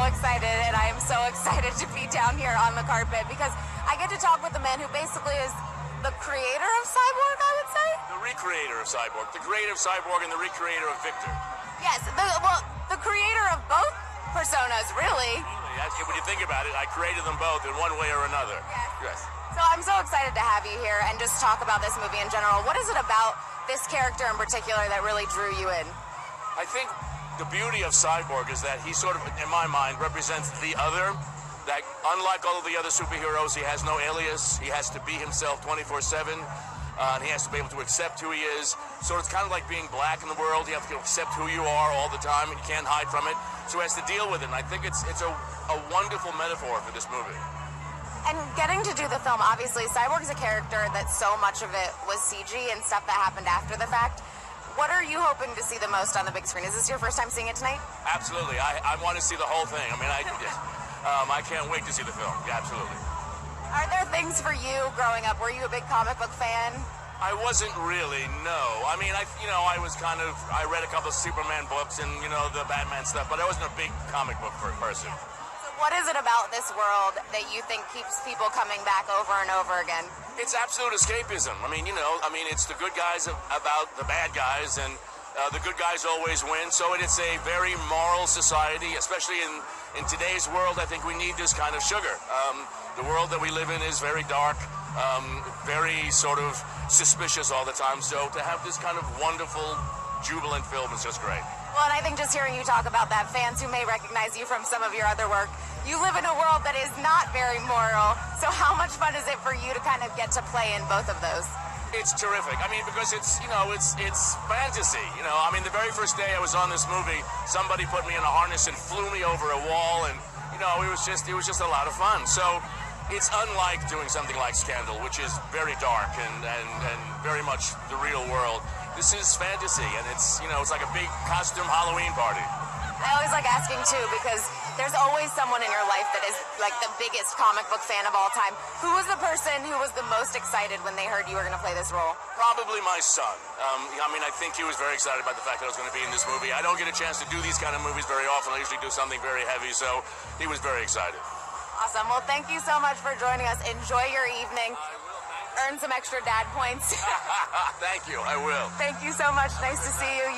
excited, and I am so excited to be down here on the carpet because I get to talk with the man who basically is the creator of Cyborg, I would say? The recreator of Cyborg. The creator of Cyborg and the recreator of Victor. Yes, the creator of both personas, really. When you think about it, I created them both in one way or another. Yes. So I'm so excited to have you here and just talk about this movie in general. What is it about this character in particular that really drew you in? I think the beauty of Cyborg is that he sort of, in my mind, represents the other. That unlike all of the other superheroes, he has no alias. He has to be himself 24/7. And he has to be able to accept who he is. So it's kind of like being black in the world. You have to accept who you are all the time, and you can't hide from it. So he has to deal with it. And I think it's a wonderful metaphor for this movie. And getting to do the film, obviously, Cyborg's a character that so much of it was CG and stuff that happened after the fact. What are you hoping to see the most on the big screen? Is this your first time seeing it tonight? Absolutely. I want to see the whole thing. I mean, I can't wait to see the film. Yeah, absolutely. Are there things for you growing up? Were you a big comic book fan? I wasn't really, no. I mean, I read a couple of Superman books and, the Batman stuff, but I wasn't a big comic book person. So what is it about this world that you think keeps people coming back over and over again? It's absolute escapism. I mean, it's the good guys about the bad guys, and the good guys always win. So it's a very moral society, especially in today's world. I think we need this kind of sugar. The world that we live in is very dark, very sort of suspicious all the time. So to have this kind of wonderful, jubilant film is just great. Well, and I think just hearing you talk about that, fans who may recognize you from some of your other work, you live in a world that is not very moral. So how much fun is it for you to kind of get to play in both of those? It's terrific. I mean, because it's fantasy. I mean, the very first day I was on this movie, somebody put me in a harness and flew me over a wall, and it was just a lot of fun. So it's unlike doing something like Scandal, which is very dark and very much the real world. This is fantasy, and it's like a big costume Halloween party. I always like asking too, because there's always someone in your life that is like the biggest comic book fan of all time. Who was the person who was the most excited when they heard you were going to play this role? Probably my son. I mean, I think he was very excited about the fact that I was going to be in this movie. I don't get a chance to do these kind of movies very often. I usually do something very heavy, so he was very excited. Awesome. Well, thank you so much for joining us. Enjoy your evening. Earn some extra dad points. Thank you. I will. Thank you so much. Nice to see you.